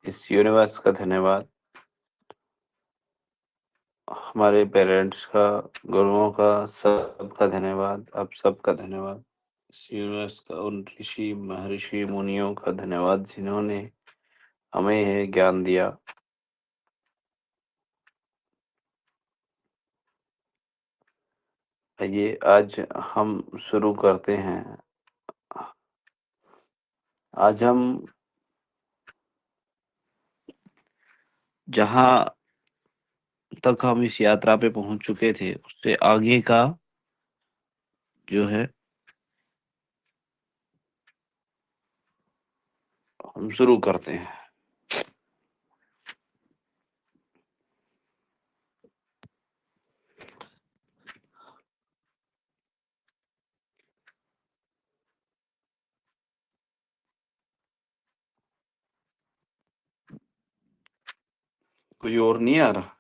इस यूनिवर्स का धन्यवाद, हमारे पेरेंट्स का, गुरुओं का, सबका धन्यवाद, आप सबका धन्यवाद। इस यूनिवर्स का, उन ऋषि, महर्षि, मुनियों का धन्यवाद जिन्होंने हमें ये ज्ञान दिया। आइए आज हम शुरू करते हैं। आज हम जहाँ तक हम इस यात्रा पे पहुंच चुके थे, उससे आगे का जो है हम शुरू करते हैं। कोई और नहीं आ रहा?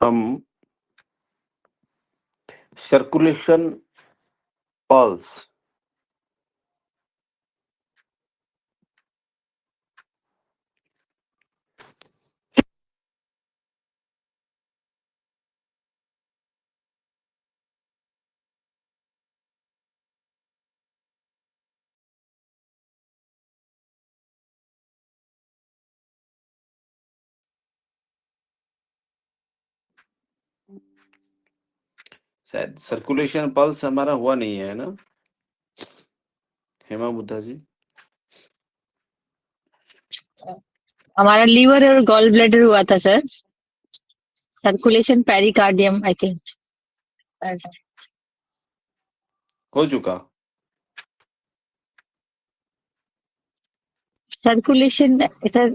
हम सर्कुलेशन पल्स शायद सर्कुलेशन पल्स हमारा हुआ नहीं है ना, हेमा बुद्धा जी? हमारा लीवर और गॉल ब्लैडर हुआ था sir. Circulation pericardium I think हो चुका। सर्कुलेशन सर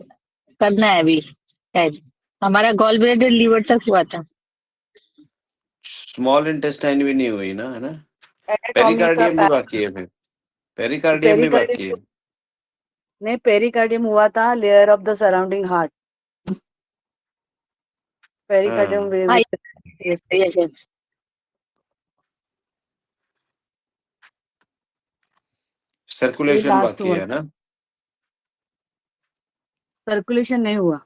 करना है अभी शायद। हमारा गॉल ब्लैडर लीवर तक हुआ था। स्मॉल इंटेस्टाइन भी नहीं हुई ना, है ना? एनाटॉमी का पेरिकार्डियम भी बाकी है, फिर पेरिकार्डियम भी बाकी है। नहीं, पेरिकार्डियम हुआ था layer of the surrounding heart. Pericardium हाँ, वे हाँ, में yes, yes. सर्कुलेशन लास्ट बाकी हुआ, है ना? सर्कुलेशन नहीं हुआ।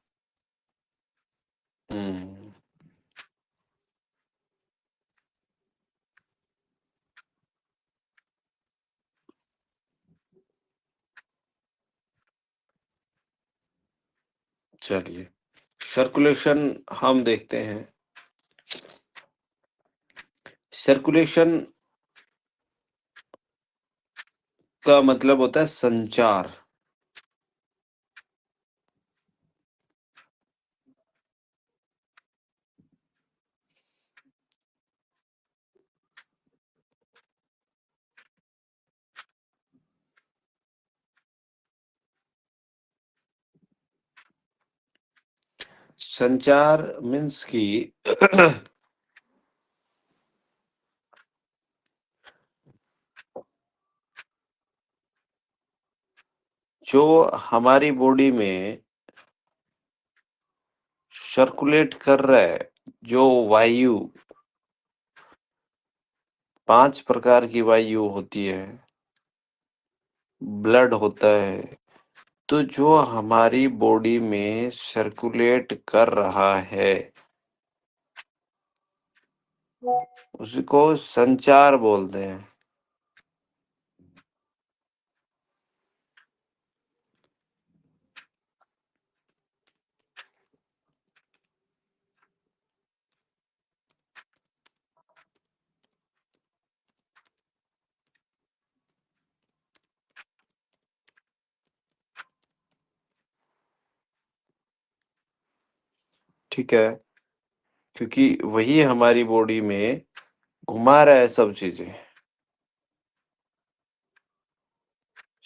हम्म, चलिए सर्कुलेशन हम देखते हैं। सर्कुलेशन का मतलब होता है संचार। संचार मीन्स की जो हमारी बॉडी में सर्कुलेट कर रहा है, जो वायु, 5 प्रकार की वायु होती है, ब्लड होता है, तो जो हमारी बॉडी में सर्कुलेट कर रहा है उसको संचार बोलते हैं। ठीक है, क्योंकि वही हमारी बॉडी में घुमा रहा है सब चीजें।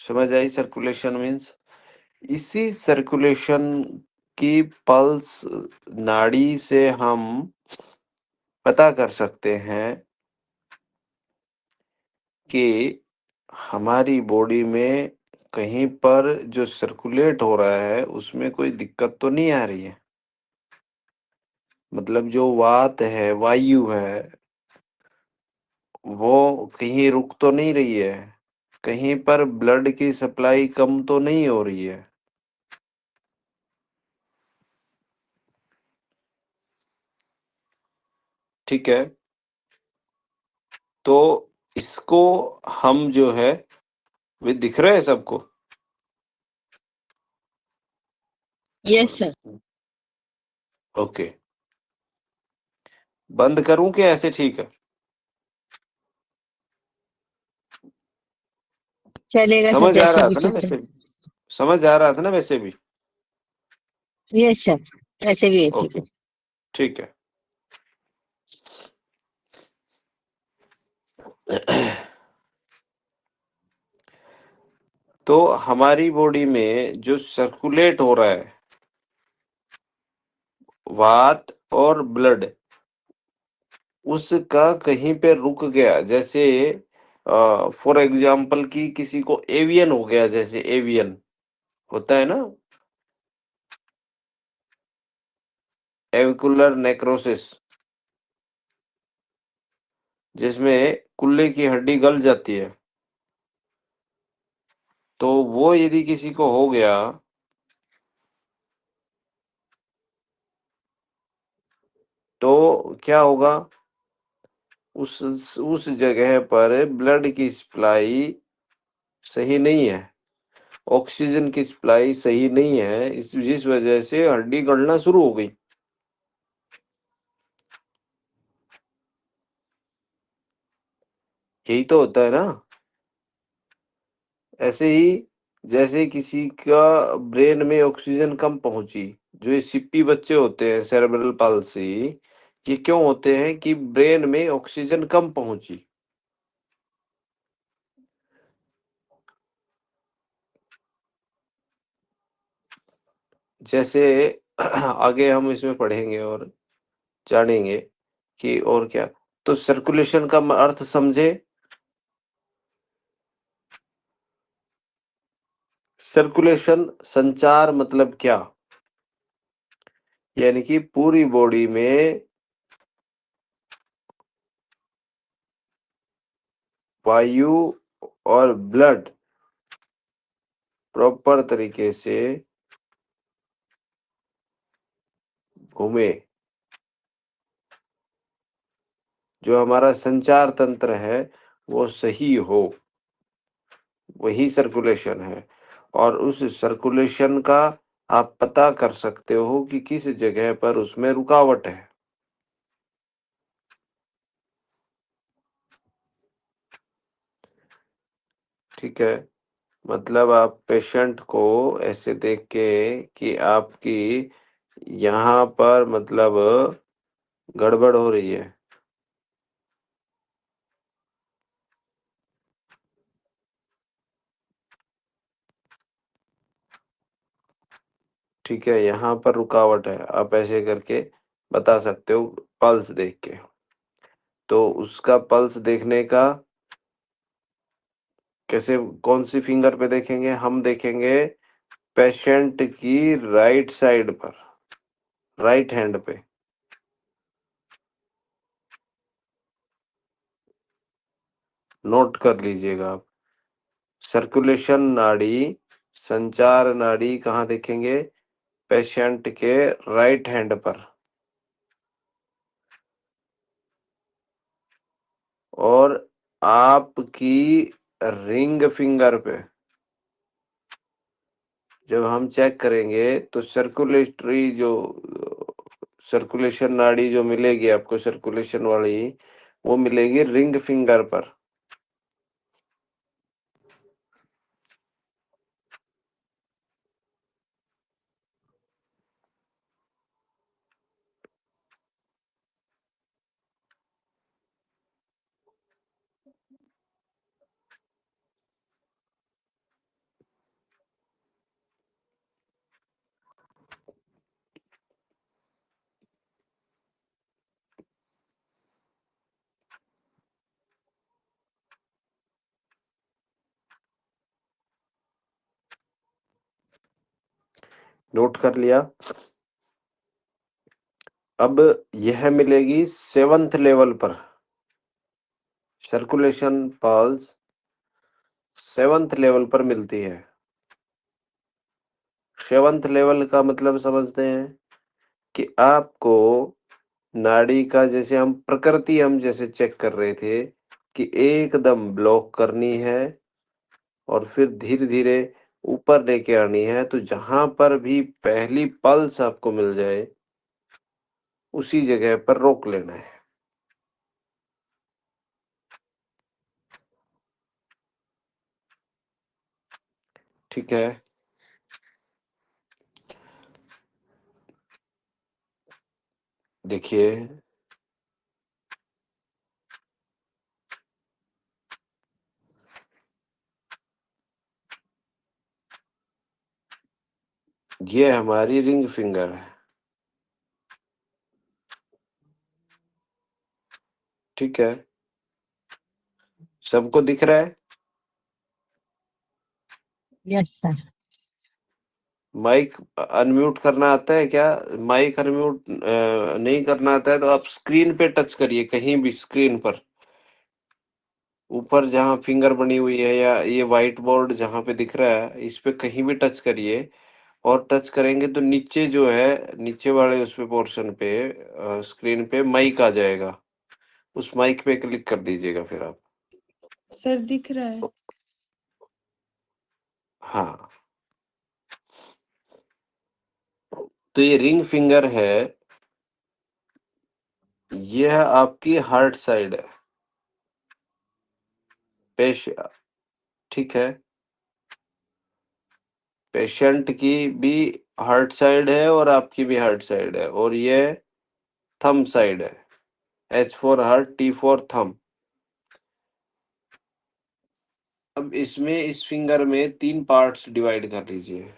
समझ आई? सर्कुलेशन मीन्स इसी सर्कुलेशन की पल्स नाड़ी से हम पता कर सकते हैं कि हमारी बॉडी में कहीं पर जो सर्कुलेट हो रहा है उसमें कोई दिक्कत तो नहीं आ रही है। मतलब जो वात है, वायु है, वो कहीं रुक तो नहीं रही है, कहीं पर ब्लड की सप्लाई कम तो नहीं हो रही है। ठीक है, तो इसको हम जो है वे दिख रहे हैं सबको। Yes sir. ओके, बंद करूं कि ऐसे ठीक है? चलेगा सर, समझ आ जैसे रहा भी था ना ठीक है। वैसे भी? समझ आ रहा था ना वैसे भी? यस सर, ऐसे भी है ठीक ओके, है। ठीक है। तो हमारी बॉडी में जो सर्कुलेट हो रहा है वात और ब्लड, उसका कहीं पे रुक गया, जैसे फॉर एग्जाम्पल कि किसी को एवियन हो गया, जैसे एवियन होता है ना, एविकुलर नेक्रोसिस, जिसमें कुल्ले की हड्डी गल जाती है। तो वो यदि किसी को हो गया तो क्या होगा? उस जगह पर ब्लड की सप्लाई सही नहीं है, ऑक्सीजन की सप्लाई सही नहीं है, इस जिस वजह से हड्डी गलना शुरू हो गई। यही तो होता है ना। ऐसे ही जैसे किसी का ब्रेन में ऑक्सीजन कम पहुंची, जो ये सिप्पी बच्चे होते हैं सेरेब्रल पाल्सी, ये क्यों होते हैं कि ब्रेन में ऑक्सीजन कम पहुंची। जैसे आगे हम इसमें पढ़ेंगे और जानेंगे कि और क्या। तो सर्कुलेशन का अर्थ समझे? सर्कुलेशन संचार मतलब क्या? यानी कि पूरी बॉडी में वायु और ब्लड प्रॉपर तरीके से घूमे, जो हमारा संचार तंत्र है वो सही हो, वही सर्कुलेशन है। और उस सर्कुलेशन का आप पता कर सकते हो कि किस जगह पर उसमें रुकावट है। ठीक है, मतलब आप पेशेंट को ऐसे देख के कि आपकी यहाँ पर मतलब गड़बड़ हो रही है, ठीक है, यहाँ पर रुकावट है, आप ऐसे करके बता सकते हो पल्स देख के। तो उसका पल्स देखने का कैसे, कौन सी फिंगर पे देखेंगे? हम देखेंगे पेशेंट की राइट साइड पर, राइट हैंड पे। नोट कर लीजिएगा आप, सर्कुलेशन नाड़ी, संचार नाड़ी कहाँ देखेंगे? पेशेंट के राइट हैंड पर। और आपकी रिंग फिंगर पे जब हम चेक करेंगे तो सर्कुलेटरी जो सर्कुलेशन नाड़ी जो मिलेगी आपको, सर्कुलेशन वाली, वो मिलेगी रिंग फिंगर पर। नोट कर लिया। अब यह मिलेगी 7th लेवल पर, सर्कुलेशन पल्स 7th लेवल पर मिलती है। 7th लेवल का मतलब समझते हैं कि आपको नाड़ी का जैसे हम प्रकृति हम जैसे चेक कर रहे थे कि एकदम ब्लॉक करनी है और फिर धीरे धीरे ऊपर लेके आनी है, तो जहां पर भी पहली पल्स आपको मिल जाए उसी जगह पर रोक लेना है। ठीक है, देखिए ये हमारी रिंग फिंगर है। ठीक है, सबको दिख रहा है? Yes sir. माइक अनम्यूट करना आता है क्या? माइक अनम्यूट नहीं करना आता है तो आप स्क्रीन पे टच करिए, कहीं भी स्क्रीन पर ऊपर जहां फिंगर बनी हुई है या ये व्हाइट बोर्ड जहां पे दिख रहा है इस पे कहीं भी टच करिए, और टच करेंगे तो नीचे जो है नीचे वाले उस पे पोर्शन पे स्क्रीन पे माइक आ जाएगा, उस माइक पे क्लिक कर दीजिएगा फिर आप। सर दिख रहा है। हाँ, तो ये रिंग फिंगर है, यह आपकी हार्ट साइड है पेश। ठीक है, पेशेंट की भी हार्ट साइड है और आपकी भी हार्ट साइड है, और ये थंब साइड है। H for heart, T for thumb. अब इसमें इस फिंगर में 3 पार्ट्स डिवाइड कर लीजिए।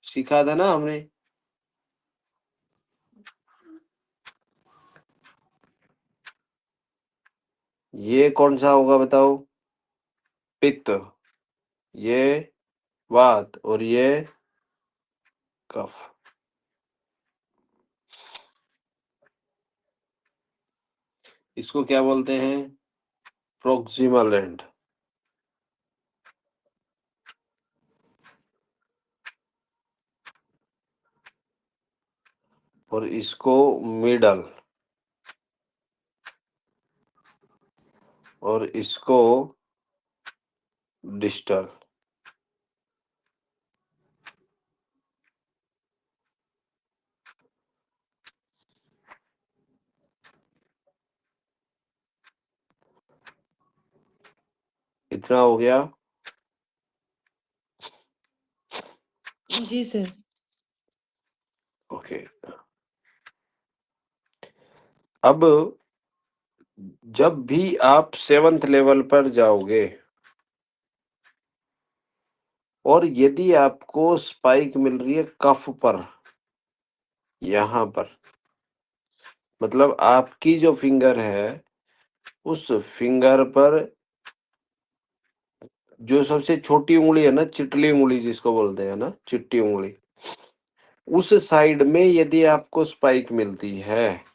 सीखा था ना हमने? ये कौन सा होगा बताओ? पित्त, ये वात और ये कफ। इसको क्या बोलते हैं? Proximal and. और इसको मिडल, और इसको डिस्टल। इतना हो गया? जी सर। ओके। अब जब भी आप 7th लेवल पर जाओगे और यदि आपको स्पाइक मिल रही है कफ पर, यहाँ पर, मतलब आपकी जो फिंगर है उस फिंगर पर जो सबसे छोटी उंगली है ना, चिटली उंगली जिसको बोलते हैं ना, चिट्टी उंगली, उस साइड में यदि आपको स्पाइक मिलती है,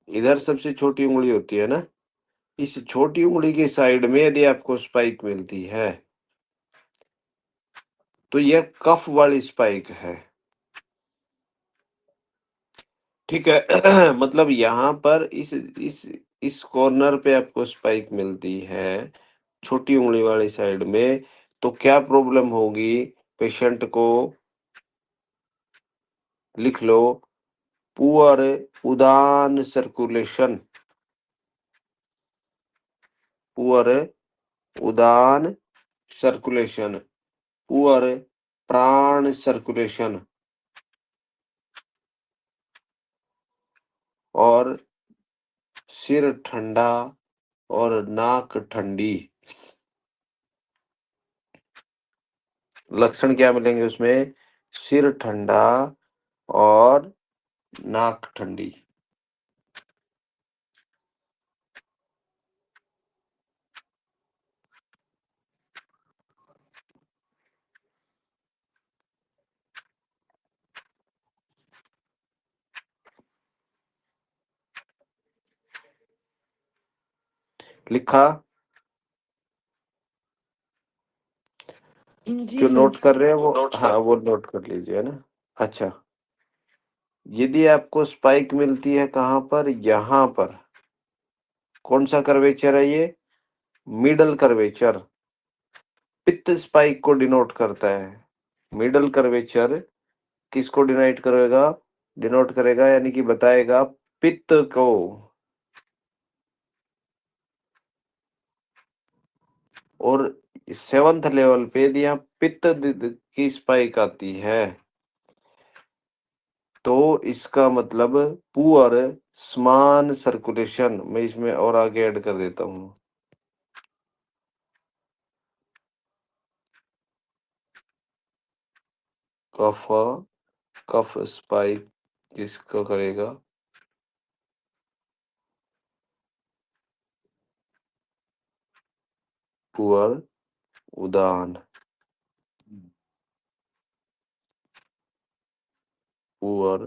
इधर सबसे छोटी उंगली होती है ना, इस छोटी उंगली की साइड में यदि आपको स्पाइक मिलती है तो यह कफ वाली स्पाइक है। ठीक है मतलब यहाँ पर इस कॉर्नर पे आपको स्पाइक मिलती है छोटी उंगली वाली साइड में, तो क्या प्रॉब्लम होगी पेशेंट को? लिख लो, पुअर उदान सर्कुलेशन, पुअर उदान सर्कुलेशन, पुअर प्राण सर्कुलेशन। और सिर ठंडा और नाक ठंडी। लक्षण क्या मिलेंगे उसमें? सिर ठंडा और नाक ठंडी। लिखा? जी जो सर। नोट कर रहे हैं वो, हाँ वो नोट कर लीजिए, है ना। अच्छा, यदि आपको स्पाइक मिलती है कहाँ पर? यहाँ पर। कौन सा कर्वेचर है ये? Middle curvature. पित्त स्पाइक को डिनोट करता है। मिडल कर्वेचर किसको डिनोट करेगा? डिनोट करेगा यानी कि बताएगा पित्त को। और 7th लेवल पे यदि यहाँ पित्त की स्पाइक आती है तो इसका मतलब पुअर समान सर्कुलेशन। मैं इसमें और आगे ऐड कर देता हूँ। कफ, कफ स्पाइक किसको करेगा? पुअर उदान। पुअर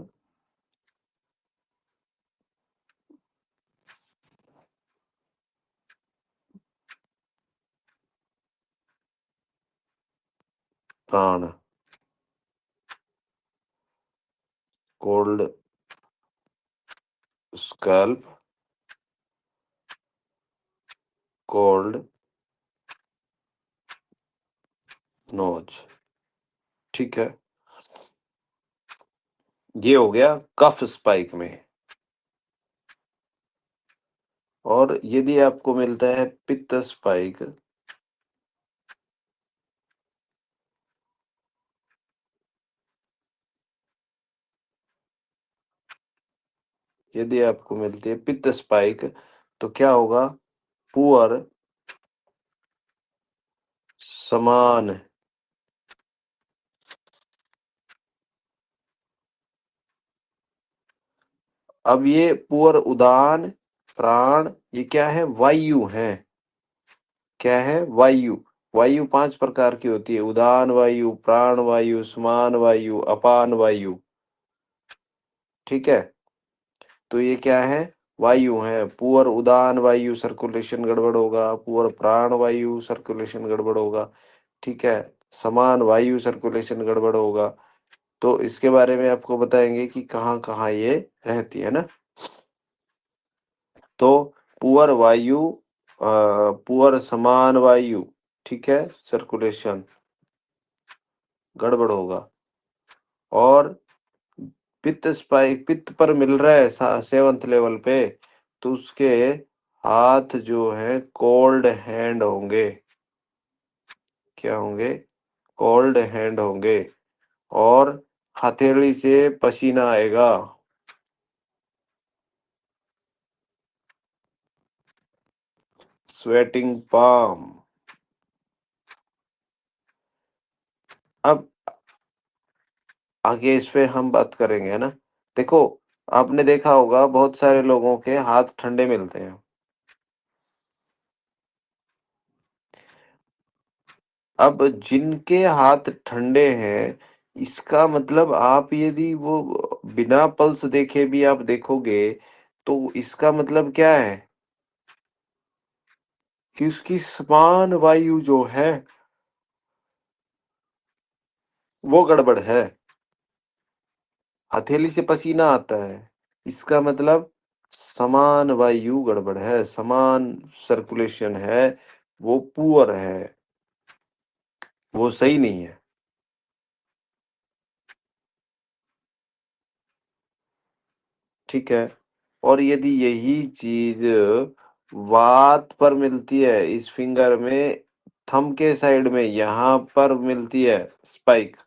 प्राण। Cold scalp, cold nose. ठीक है, ये हो गया कफ स्पाइक में। और यदि आपको मिलता है पित्त स्पाइक, यदि आपको मिलती है पित्त स्पाइक तो क्या होगा? पुअर समान। अब ये पुअर उदान प्राण, ये क्या है? वायु है। क्या है? वायु। वायु 5 प्रकार की होती है: उदान वायु, प्राण वायु, समान वायु, अपान वायु। ठीक है, तो ये क्या है? वायु है। पुअर उदान वायु सर्कुलेशन गड़बड़ होगा, पुअर प्राण वायु सर्कुलेशन गड़बड़ होगा। ठीक है, समान वायु सर्कुलेशन गड़बड़ होगा। तो इसके बारे में आपको बताएंगे कि कहाँ कहाँ ये रहती है ना। तो पुअर वायु, पुअर समान वायु, ठीक है, सर्कुलेशन गड़बड़ होगा। और पित्त स्पाइक पित्त पर मिल रहा है 7th लेवल पे, तो उसके हाथ जो है कोल्ड हैंड होंगे। क्या होंगे? कोल्ड हैंड होंगे। और हथेली से पसीना आएगा। Sweating palm. अब आगे इस पे हम बात करेंगे, है ना। देखो, आपने देखा होगा बहुत सारे लोगों के हाथ ठंडे मिलते हैं। अब जिनके हाथ ठंडे हैं, इसका मतलब आप यदि वो बिना पल्स देखे भी आप देखोगे तो इसका मतलब क्या है? कि उसकी समान वायु जो है वो गड़बड़ है। हथेली से पसीना आता है, इसका मतलब समान वायु गड़बड़ है, समान सर्कुलेशन है, वो पुअर है, वो सही नहीं है। ठीक है, और यदि यही चीज वात पर मिलती है, इस फिंगर में, थंब के साइड में यहाँ पर मिलती है स्पाइक,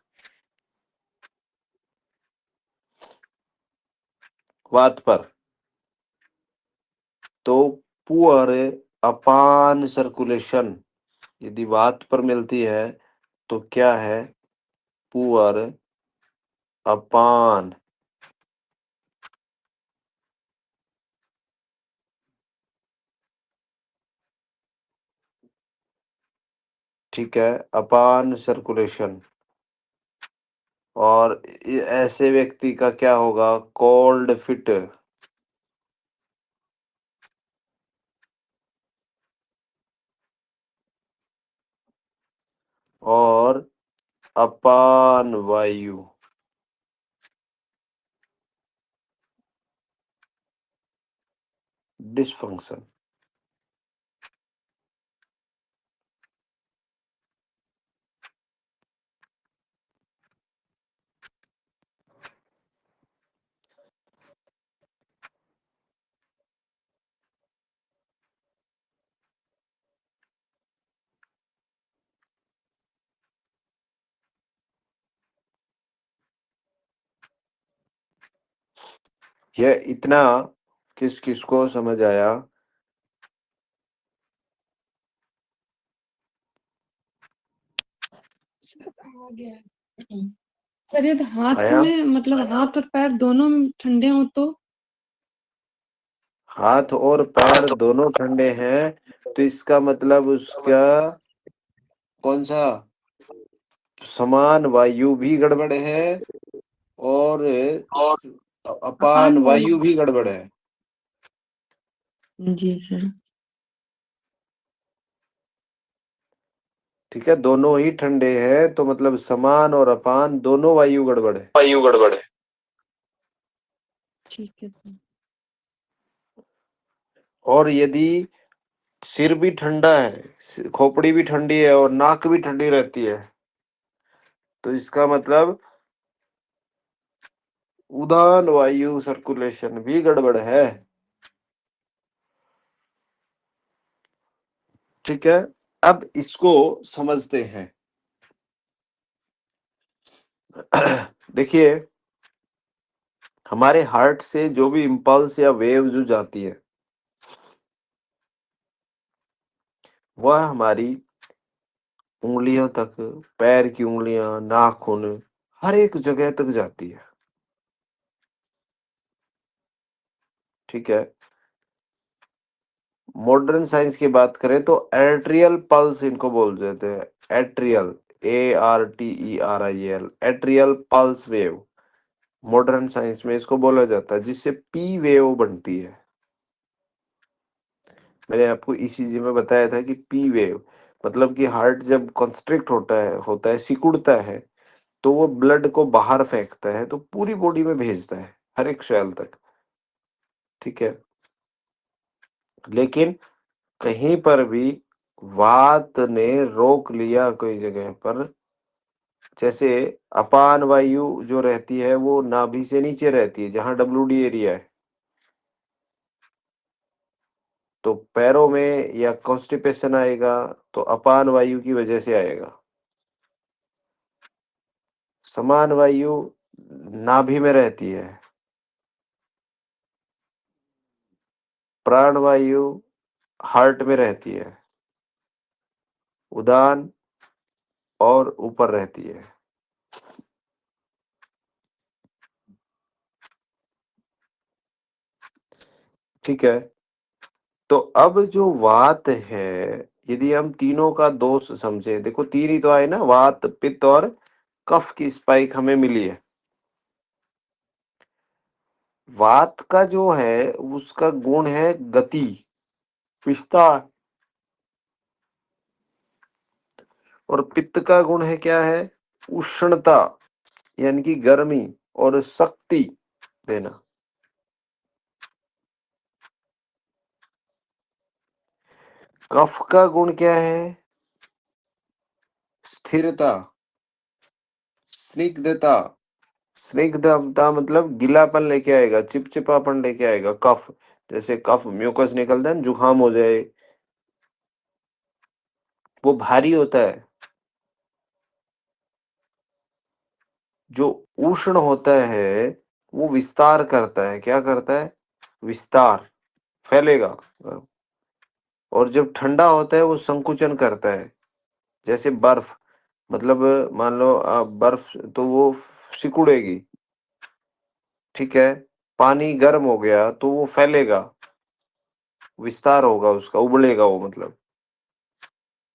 वात पर, तो पुअर अपान सर्कुलेशन यदि वात पर मिलती है तो क्या है? पुअर अपान, ठीक है, अपान सर्कुलेशन। और ऐसे व्यक्ति का क्या होगा? Cold fit. और अपान वायु, डिसफंक्शन। यह इतना किस किस को समझ आया? आ गया सर। यदि हाथ आया? में मतलब हाथ और पैर दोनों ठंडे हो तो? हाथ और पैर दोनों ठंडे हैं तो इसका मतलब उसका कौन सा? समान वायु भी गड़बड़ है और अपान अपान वायु वायु। भी गड़बड़ है। जी सर। ठीक है, दोनों ही ठंडे हैं तो मतलब समान और अपान दोनों वायु गड़बड़ है। वायु गड़बड़ है। ठीक है सर। और यदि सिर भी ठंडा है, खोपड़ी भी ठंडी है और नाक भी ठंडी रहती है तो इसका मतलब उदान वायु सर्कुलेशन भी गड़बड़ है। ठीक है, अब इसको समझते हैं। देखिए, हमारे हार्ट से जो भी इम्पल्स या वेव जो जाती है वह हमारी उंगलियों तक, पैर की उंगलियां, नाखून, हर एक जगह तक जाती है। ठीक है, मॉडर्न साइंस की बात करें तो एट्रियल पल्स इनको बोल देते हैं। Atrial, ARTERIAL, atrial pulse wave modern science में इसको बोला जाता है, जिससे पी वेव बनती है। मैंने आपको ECG में बताया था कि पी वेव मतलब कि हार्ट जब कंस्ट्रिक्ट होता है सिकुड़ता है तो वो ब्लड को बाहर फेंकता है, तो पूरी बॉडी में भेजता है, हर एक सेल तक। ठीक है, लेकिन कहीं पर भी वात ने रोक लिया कोई जगह पर, जैसे अपान वायु जो रहती है वो नाभि से नीचे रहती है जहां WD एरिया है, तो पैरों में या कॉन्स्टिपेशन आएगा तो अपान वायु की वजह से आएगा। समान वायु नाभि में रहती है, प्राण वायु हार्ट में रहती है, उदान और ऊपर रहती है। ठीक है, तो अब जो वात है, यदि हम तीनों का दोष समझे, देखो तीन ही तो आए ना, वात, पित्त और कफ की स्पाइक हमें मिली है। वात का जो है उसका गुण है गति, विस्तार, और पित्त का गुण है क्या है? उष्णता, यानी कि गर्मी और शक्ति देना। कफ का गुण क्या है? स्थिरता, स्निग्धता। स्निग्धता मतलब गिलापन लेके आएगा, चिपचिपापन लेके आएगा। कफ, जैसे कफ म्यूकस निकलता है ना, जुकाम हो जाए, वो भारी होता है। जो उष्ण होता है वो विस्तार करता है। क्या करता है? विस्तार, फैलेगा। और जब ठंडा होता है वो संकुचन करता है, जैसे बर्फ, मतलब मान लो आप बर्फ, तो वो सिकुड़ेगी, ठीक है। पानी गर्म हो गया तो वो फैलेगा, विस्तार होगा उसका, उबलेगा वो, मतलब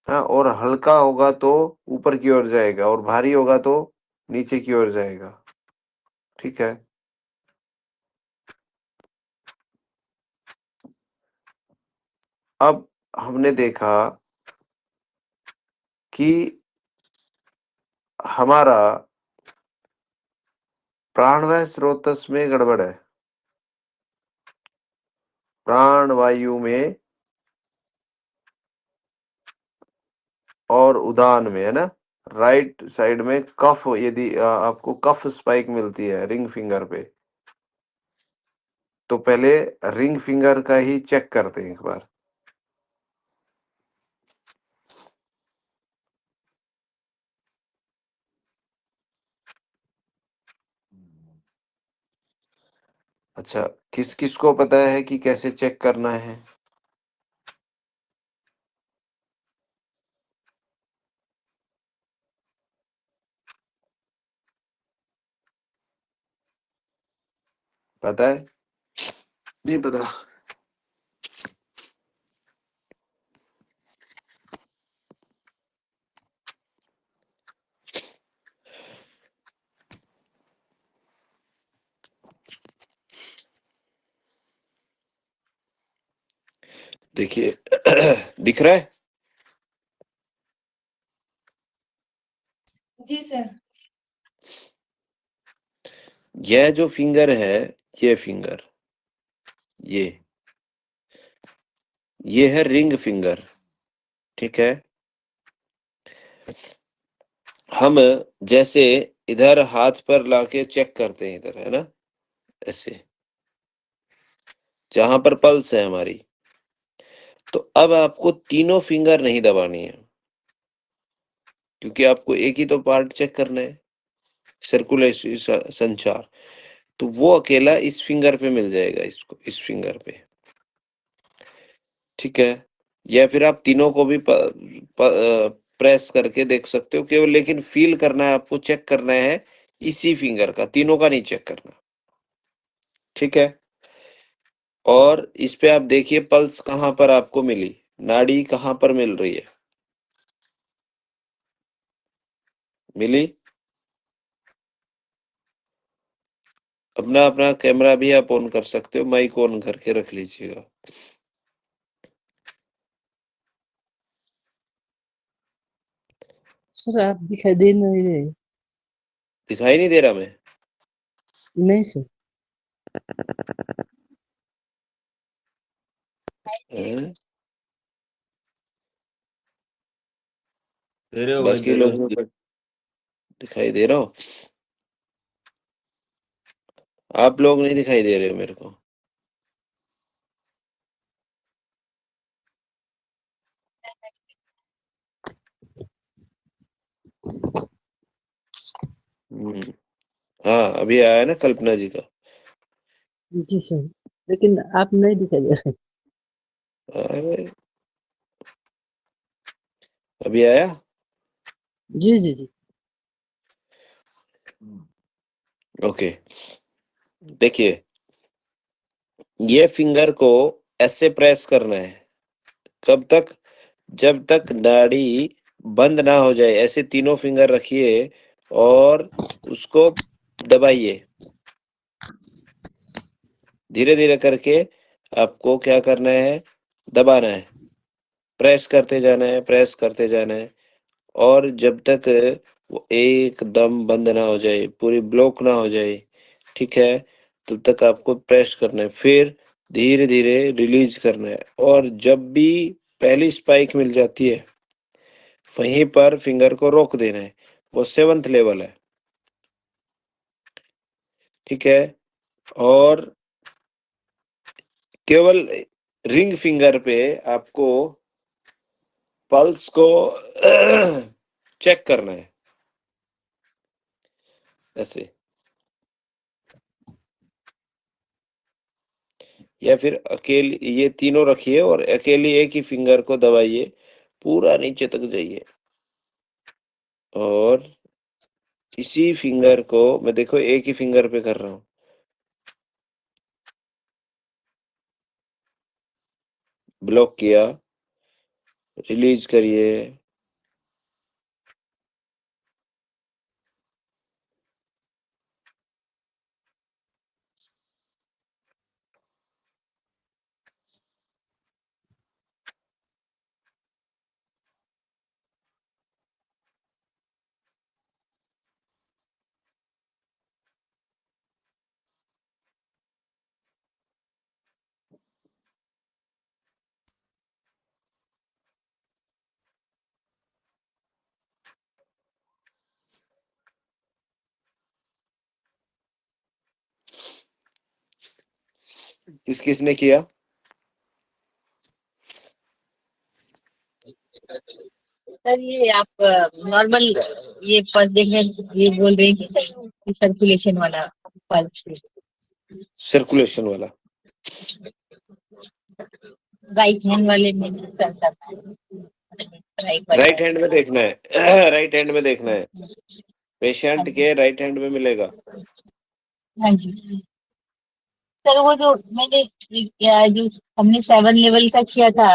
हाँ। और हल्का होगा तो ऊपर की ओर जाएगा, और भारी होगा तो नीचे की ओर जाएगा, ठीक है। अब हमने देखा कि हमारा प्राणवायु स्रोतस में गड़बड़ है, प्राणवायु में और उदान में, है ना। राइट साइड में कफ, यदि आपको कफ स्पाइक मिलती है रिंग फिंगर पे, तो पहले रिंग फिंगर का ही चेक करते हैं एक बार। अच्छा, किस किस को पता है कि कैसे चेक करना है? पता है? नहीं पता? देखिए दिख रहा है? जी सर। यह जो फिंगर है, ये फिंगर, ये है रिंग फिंगर, ठीक है। हम जैसे इधर हाथ पर लाके चेक करते हैं, इधर, है ना, ऐसे, जहां पर पल्स है हमारी। तो अब आपको तीनों फिंगर नहीं दबानी है, क्योंकि आपको एक ही तो पार्ट चेक करना है, सर्कुलेशन, संचार। तो वो अकेला इस फिंगर पे मिल जाएगा, इसको इस फिंगर पे, ठीक है। या फिर आप तीनों को भी प्रेस करके देख सकते हो, केवल लेकिन फील करना है आपको, चेक करना है इसी फिंगर का, तीनों का नहीं चेक करना, ठीक है। और इस पे आप देखिए पल्स कहाँ पर आपको मिली, नाड़ी कहाँ पर मिल रही है, मिली? अपना अपना कैमरा भी आप ऑन कर सकते हो, माइक ऑन करके रख लीजिएगा। सर आप दिखाई दे नहीं रहे। दिखाई नहीं दे रहा मैं? नहीं सर। हैं? दे रहे हो भाई, बाकी दे रहे लोगों हो। को दिखाई दे रहा हो? आप लोग नहीं दिखाई दे रहे हो मेरे को? हाँ, अभी आया ना कल्पना जी का। जी सर, लेकिन आप नहीं दिखाई दे रहे। अरे, अभी आया? जी जी जी। ओके, देखिए, ये फिंगर को ऐसे प्रेस करना है, कब तक? जब तक नाड़ी बंद ना हो जाए। ऐसे तीनों फिंगर रखिए और उसको दबाइए, धीरे धीरे करके आपको क्या करना है, दबाना है, प्रेस करते जाना है, प्रेस करते जाना है। और जब तक वो एकदम बंद ना हो जाए, पूरी ब्लॉक ना हो जाए, ठीक है, तब तक आपको प्रेस करना है, फिर धीरे धीरे रिलीज करना है। और जब भी पहली स्पाइक मिल जाती है, वहीं पर फिंगर को रोक देना है, वो 7th लेवल है, ठीक है। और केवल रिंग फिंगर पे आपको पल्स को चेक करना है, ऐसे। या फिर अकेली, ये तीनों रखिए और अकेली एक ही फिंगर को दबाइए, पूरा नीचे तक जाइए। और इसी फिंगर को मैं देखो एक ही फिंगर पे कर रहा हूँ। ब्लॉक किया, रिलीज करिए। किस किसने किया? सर ये आप नॉर्मल ये पल्स देखने ये बोल रहे हैं कि सर्कुलेशन वाला पल्स सर्कुलेशन वाला राइट हैंड वाले में राइट हैंड में देखना है। राइट हैंड में देखना है, पेशेंट के राइट हैंड में मिलेगा। हाँ जी सर, वो जो मैंने जो हमने 7 लेवल का किया था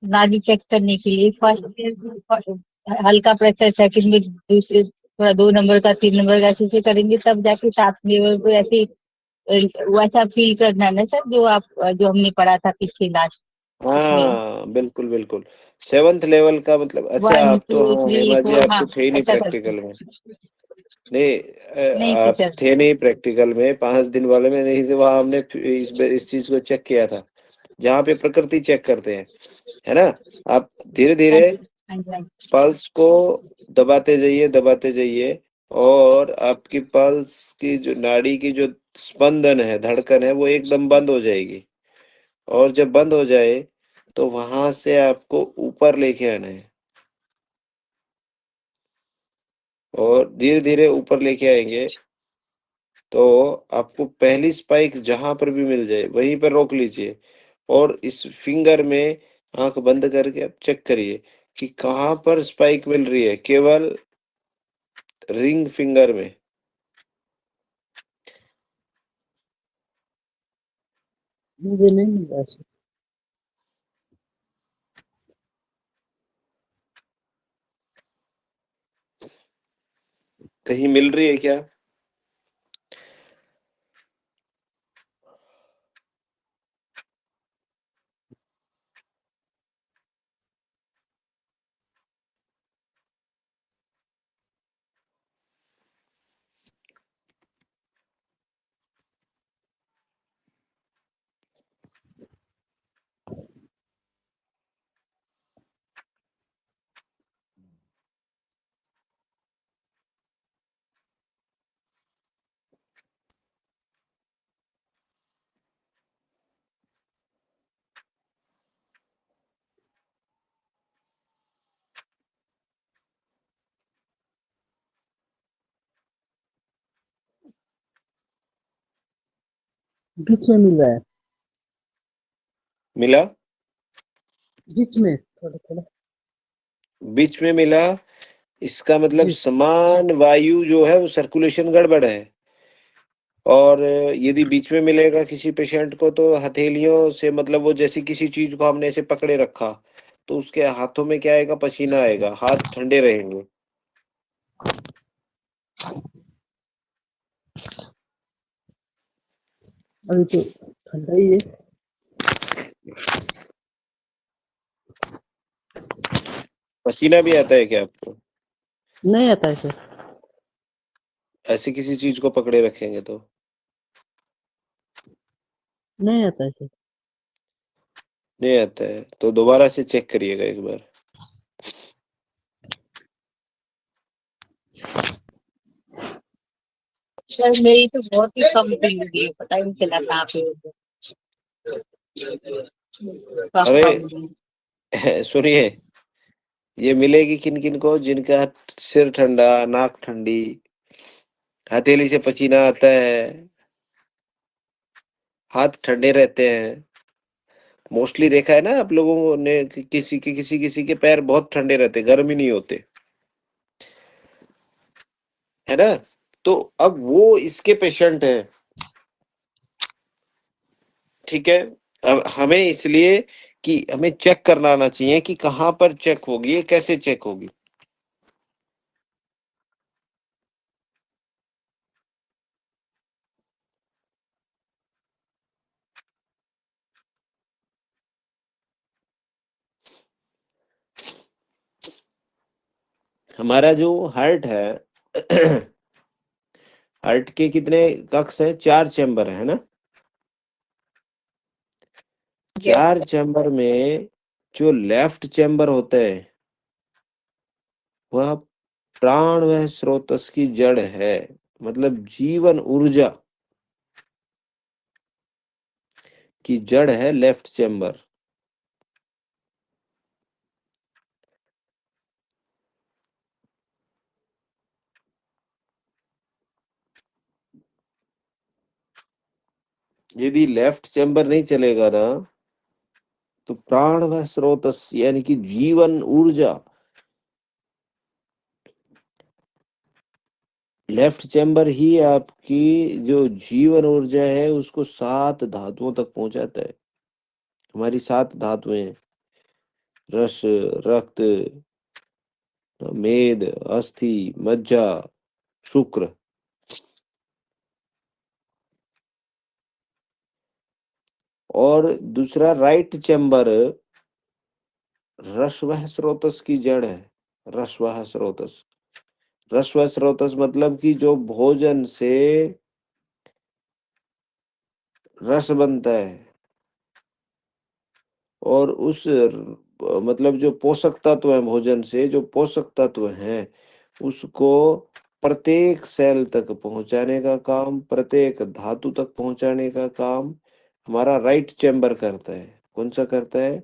नाड़ी चेक करने के लिए, फर्स्ट हल्का प्रेशर, सेकंड में दूसरे थोड़ा 2 नंबर का, 3 नंबर का, ऐसे ऐसे करेंगे तब जाके 7 लेवल को ऐसे वैसा फील करना है ना सर, जो आप जो हमने पढ़ा था पीछे लास्ट उसमें हाँ बिल्कुल बिल्कुल, 7th लेवल का मतलब। अच्छा 1 आप तो, 2 हाँ 3 हेमा जी 4 आप हाँ तो थे ही नहीं ऐसा करके। प्रैक्टिकल में। नहीं नहीं थी आप सर। थे नहीं प्रैक्टिकल में, 5 दिन वाले में नहीं थे। वहां हमने इस चीज को चेक किया था, जहाँ पे प्रकृति चेक करते हैं, है ना। आप धीरे हाँ धीरे जी हाँ जी हाँ जी। पल्स को दबाते जाइए, दबाते जाइए, और आपकी पल्स की जो नाड़ी की जो स्पंदन है, धड़कन है, वो एकदम बंद हो जाएगी। और जब बंद हो जाए तो वहां से आपको ऊपर लेके आना है, और धीरे धीरे ऊपर लेके आएंगे तो आपको पहली स्पाइक जहां पर भी मिल जाए वहीं पर रोक लीजिए, और इस फिंगर में आंख बंद करके आप चेक करिए कि कहाँ पर स्पाइक मिल रही है, केवल रिंग फिंगर में। मुझे नहीं मिला सर। कहीं मिल रही है क्या? बीच में मिल रहा है, मिला? बीच में थोड़ा थोड़ा। बीच में मिला, इसका मतलब जी समान वायु जो है वो सर्कुलेशन गड़बड़ है। और यदि बीच में मिलेगा किसी पेशेंट को तो हथेलियों से, मतलब वो जैसे किसी चीज को हमने ऐसे पकड़े रखा तो उसके हाथों में क्या आएगा, पसीना आएगा, हाथ ठंडे रहेंगे। अभी तो ठंडा ही है। पसीना भी आता है क्या आपको? नहीं आता है सर। ऐसे किसी चीज को पकड़े रखेंगे तो? नहीं आता है सर। नहीं आता है तो दोबारा से चेक करिएगा एक बार। सर मेरी तो बहुत ही कम फील हुई है, पता ही नहीं चला कहाँ पे कम अरे कम हुई। सुनिए, ये मिलेगी किन किन को, जिनका सिर ठंडा, नाक ठंडी, हथेली से पसीना आता है, हाथ ठंडे रहते हैं, मोस्टली देखा है ना आप लोगों ने कि किसी के पैर बहुत ठंडे रहते, गर्म ही नहीं होते, है ना? तो अब वो इसके पेशेंट है, ठीक है। अब हमें इसलिए कि हमें चेक करना आना चाहिए कि कहाँ पर चेक होगी, ये कैसे चेक होगी। हमारा जो हार्ट है हार्ट के कितने कक्ष हैं? 4 चैम्बर है ना? 4 चैम्बर में जो लेफ्ट चैम्बर होता है वह प्राण व स्रोतस की जड़ है, मतलब जीवन ऊर्जा की जड़ है लेफ्ट चैम्बर। यदि लेफ्ट चैम्बर नहीं चलेगा ना तो प्राण व स्रोतस यानी कि जीवन ऊर्जा, लेफ्ट चैम्बर ही आपकी जो जीवन ऊर्जा है उसको 7 धातुओं तक पहुंचाता है। हमारी 7 धातुएं हैं, रस, रक्त, मेद, अस्थि, मज्जा, शुक्र। और दूसरा राइट चैम्बर रसवह स्रोतस की जड़ है। रसवह स्रोतस, रसवह स्रोतस मतलब कि जो भोजन से रस बनता है और मतलब जो पोषक तत्व है, भोजन से जो पोषक तत्व हैं उसको प्रत्येक सेल तक पहुंचाने का काम, प्रत्येक धातु तक पहुंचाने का काम हमारा राइट चैम्बर करता है। कौन सा करता है?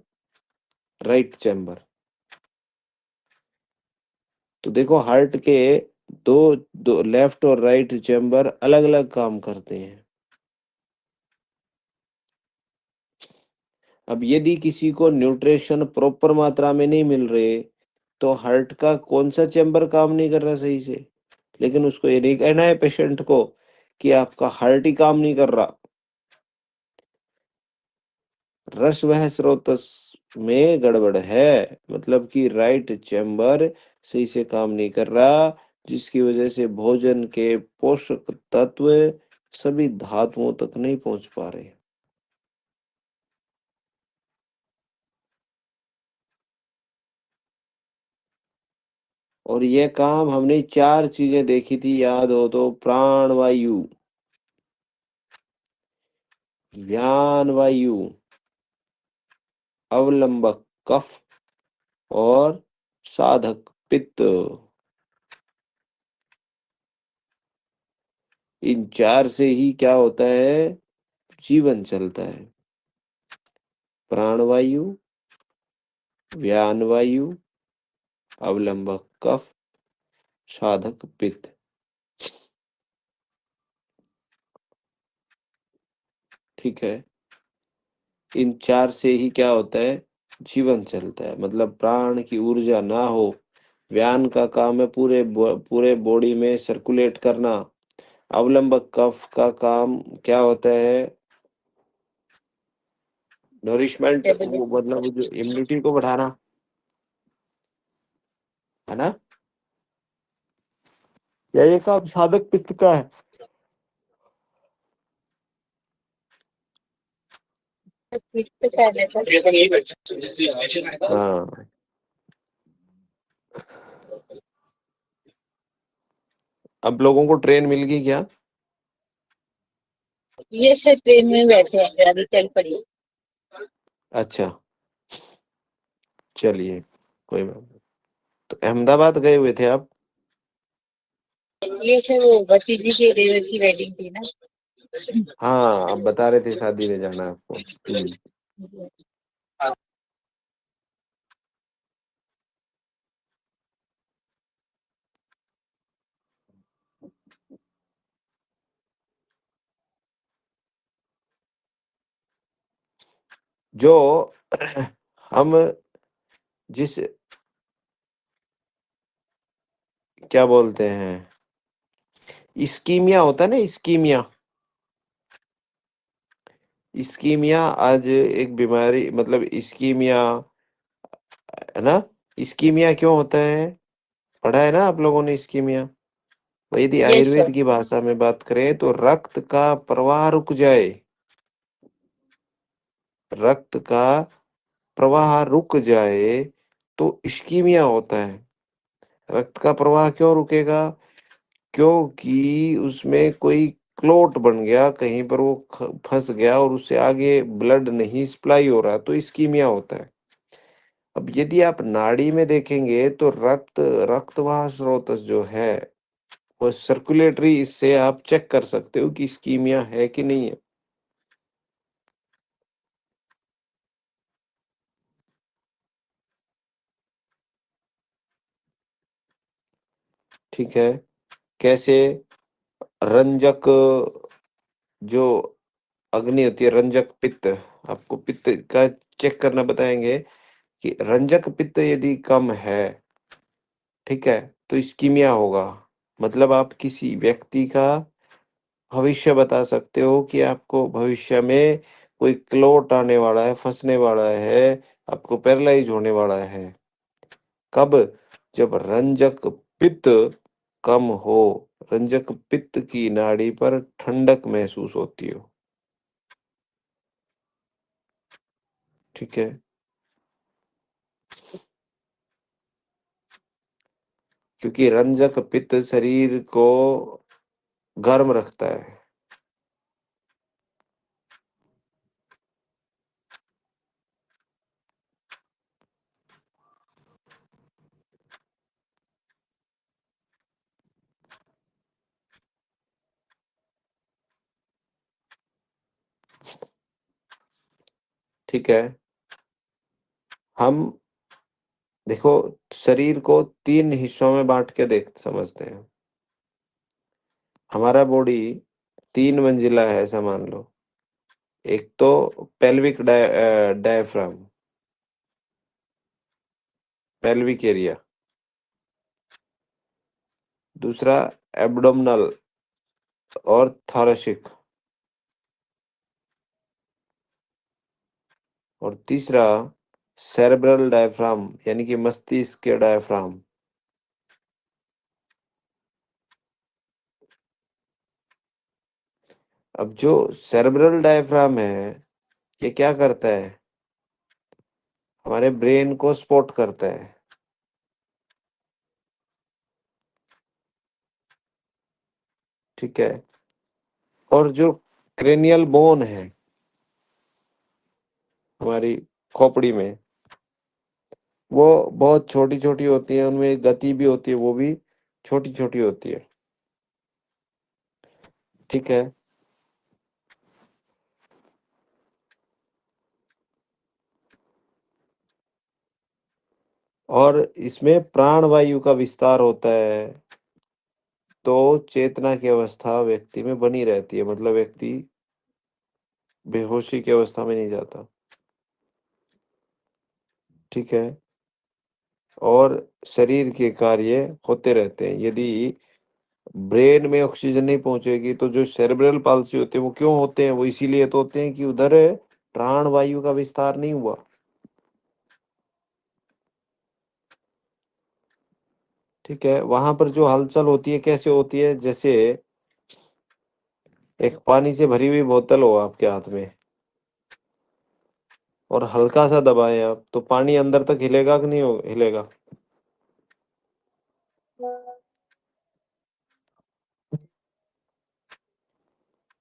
Right chamber. तो देखो हार्ट के दो लेफ्ट और राइट चैम्बर अलग अलग काम करते हैं। अब यदि किसी को न्यूट्रिशन प्रॉपर मात्रा में नहीं मिल रहे तो हार्ट का कौन सा चैम्बर काम नहीं कर रहा सही से, लेकिन उसको ये नहीं कहना है पेशेंट को कि आपका हार्ट ही काम नहीं कर रहा। रस वह स्रोतस में गड़बड़ है, मतलब कि राइट चैम्बर सही से काम नहीं कर रहा, जिसकी वजह से भोजन के पोषक तत्व सभी धातुओं तक नहीं पहुंच पा रहे। और यह काम हमने 4 चीजें देखी थी, याद हो तो, प्राण वायु, व्यान वायु, अवलंबक कफ और साधक पित्त। इन 4 से ही क्या होता है? जीवन चलता है। प्राणवायु, व्यान वायु, अवलंबक कफ, साधक पित्त। ठीक है, इन 4 से ही क्या होता है? जीवन चलता है। मतलब प्राण की ऊर्जा ना हो, व्यान का काम है पूरे बॉडी में सर्कुलेट करना। अवलंबक कफ का काम क्या होता है? नरिशमेंट, वो मतलब जो इम्यूनिटी को बढ़ाना, है ना? या ये काम साधक पित्त का है। हाँ, अब लोगों को ट्रेन मिल गई क्या? ये से ट्रेन में बैठे हैं, अभी चल पड़ी। अच्छा, चलिए, कोई बात नहीं। तो अहमदाबाद गए हुए थे आप? ये से वो भतीजी के देवर की वेडिंग थी ना। हाँ, आप बता रहे थे शादी में जाना है आपको। जो हम जिस क्या बोलते हैं, इस्कीमिया होता है ना, इस्कीमिया, इस्कीमिया आज एक बीमारी, मतलब इस्कीमिया, है ना? इस्कीमिया क्यों होता है? पढ़ा है ना आप लोगों ने इस्कीमिया? वही यदि यस सर। आयुर्वेद की भाषा में बात करें तो रक्त का प्रवाह रुक जाए, रक्त का प्रवाह रुक जाए तो इस्कीमिया होता है। रक्त का प्रवाह क्यों रुकेगा? क्योंकि उसमें कोई क्लोट बन गया, कहीं पर वो फंस गया और उससे आगे ब्लड नहीं सप्लाई हो रहा, तो इस्कीमिया होता है। अब यदि आप नाड़ी में देखेंगे तो रक्तवाह स्रोत जो है वो सर्कुलेटरी, इससे आप चेक कर सकते हो कि इस्कीमिया है कि नहीं है। ठीक है? कैसे? रंजक, जो अग्नि होती है, रंजक पित्त, आपको पित्त का चेक करना बताएंगे कि रंजक पित्त यदि कम है, ठीक है, तो इस्कीमिया होगा। मतलब आप किसी व्यक्ति का भविष्य बता सकते हो कि आपको भविष्य में कोई क्लोट आने वाला है, फंसने वाला है, आपको पैरालाइज होने वाला है। कब? जब रंजक पित्त कम हो, रंजक पित्त की नाड़ी पर ठंडक महसूस होती हो। ठीक है? क्योंकि रंजक पित्त शरीर को गर्म रखता है। ठीक है? हम देखो, शरीर को 3 हिस्सों में बाँट के देख समझते हैं। हमारा बॉडी 3 मंजिला है, ऐसा मान लो। एक तो पेल्विक डायफ्राम, पेल्विक एरिया, दूसरा एब्डोमिनल और थोरैसिक, और तीसरा सेरेब्रल डायफ्राम, यानी कि मस्तिष्क के डायफ्राम। अब जो सेरेब्रल डायफ्राम है, ये क्या करता है? हमारे ब्रेन को सपोर्ट करता है। ठीक है? और जो क्रेनियल बोन है हमारी खोपड़ी में, वो बहुत छोटी-छोटी होती है, उनमें गति भी होती है, वो भी छोटी-छोटी होती है। ठीक है? और इसमें प्राण वायु का विस्तार होता है, तो चेतना की अवस्था व्यक्ति में बनी रहती है, मतलब व्यक्ति बेहोशी की अवस्था में नहीं जाता। ठीक है? और शरीर के कार्य होते रहते हैं। यदि ब्रेन में ऑक्सीजन नहीं पहुंचेगी तो जो सेरेब्रल पाल्सी होते हैं वो क्यों होते हैं? वो इसीलिए तो होते हैं कि उधर प्राण वायु का विस्तार नहीं हुआ। ठीक है? वहां पर जो हलचल होती है कैसे होती है? जैसे एक पानी से भरी हुई बोतल हो आपके हाथ में और हल्का सा दबाएं आप, तो पानी अंदर तक हिलेगा कि नहीं हिलेगा?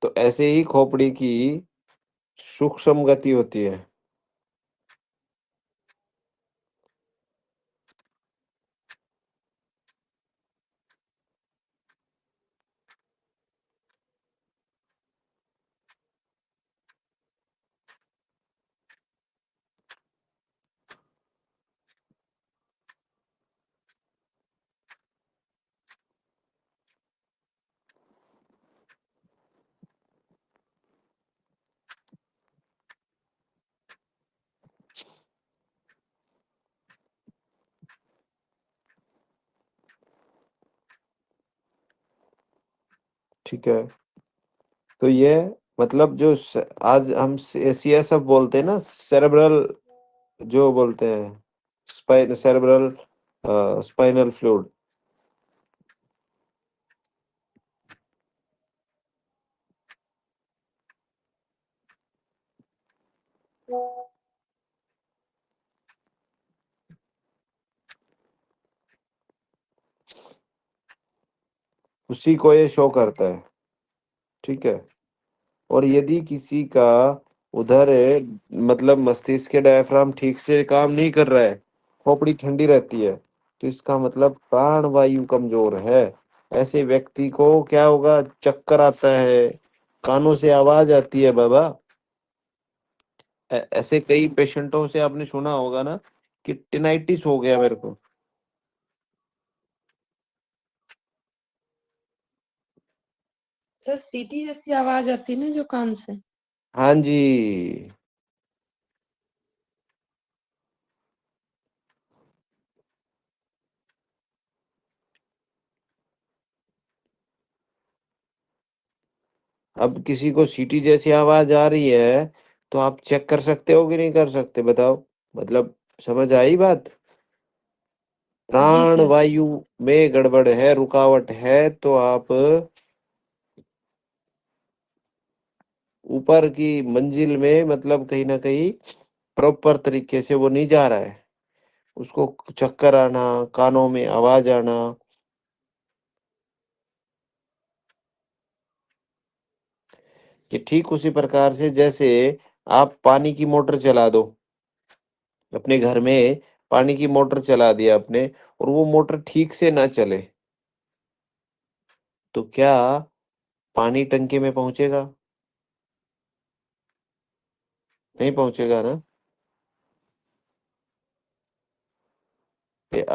तो ऐसे ही खोपड़ी की सूक्ष्म गति होती है। ठीक है। तो ये मतलब जो आज हम CSF बोलते हैं ना, सेरेब्रल जो बोलते हैं, सेरेब्रल स्पाइनल फ्लूइड, उसी को ये शो करता है। ठीक है। और यदि किसी का उधर मतलब मस्तिष्क के डायफ्राम ठीक से काम नहीं कर रहा है, खोपड़ी ठंडी रहती है, तो इसका मतलब प्राण वायु कमजोर है। ऐसे व्यक्ति को क्या होगा? चक्कर आता है, कानों से आवाज आती है बाबा। ऐसे कई पेशेंटों से आपने सुना होगा ना कि टिनाइटिस हो गया मेरे को। सर सीटी जैसी आवाज आती है ना जो कान से। हाँ जी। अब किसी को सीटी जैसी आवाज आ रही है तो आप चेक कर सकते हो कि नहीं कर सकते? बताओ। मतलब समझ आई बात? जी प्राण सर। वायु में गड़बड़ है, रुकावट है, तो आप ऊपर की मंजिल में मतलब कहीं ना कहीं प्रॉपर तरीके से वो नहीं जा रहा है। उसको चक्कर आना, कानों में आवाज आना, कि ठीक उसी प्रकार से जैसे आप पानी की मोटर चला दो अपने घर में, पानी की मोटर चला दिया आपने और वो मोटर ठीक से ना चले, तो क्या पानी टंकी में पहुंचेगा? नहीं पहुंचेगा ना।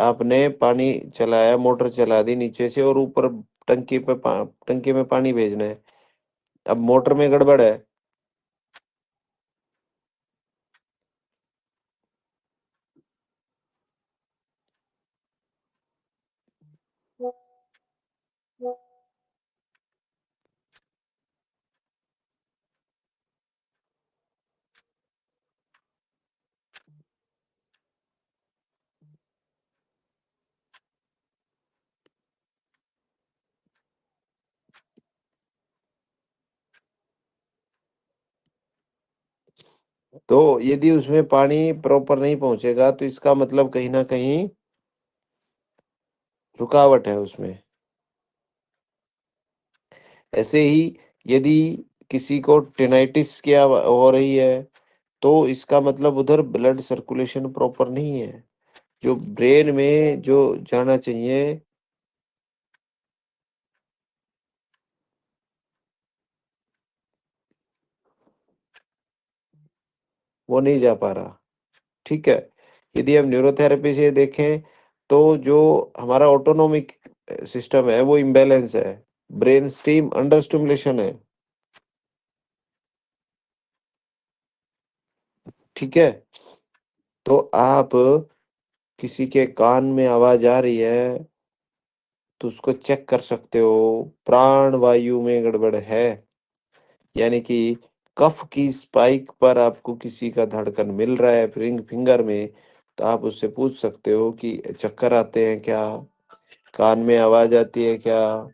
आपने पानी चलाया, मोटर चला दी नीचे से और ऊपर टंकी में पानी भेजना है। अब मोटर में गड़बड़ है, तो यदि उसमें पानी प्रॉपर नहीं पहुंचेगा तो इसका मतलब कहीं ना कहीं रुकावट है उसमें। ऐसे ही यदि किसी को टेनाइटिस क्या हो रही है, तो इसका मतलब उधर ब्लड सर्कुलेशन प्रॉपर नहीं है, जो ब्रेन में जो जाना चाहिए वो नहीं जा पा रहा। ठीक है। यदि हम न्यूरोथेरेपी से देखें तो जो हमारा ऑटोनोमिक सिस्टम है वो इम्बैलेंस है, ब्रेन स्टीम अंडर स्टिमुलेशन है। ठीक है। तो आप किसी के कान में आवाज आ रही है तो उसको चेक कर सकते हो, प्राण वायु में गड़बड़ है। यानी कि कफ की स्पाइक पर आपको किसी का धड़कन मिल रहा है रिंग फिंगर में, तो आप उससे पूछ सकते हो कि चक्कर आते हैं क्या, कान में आवाज आती है क्या,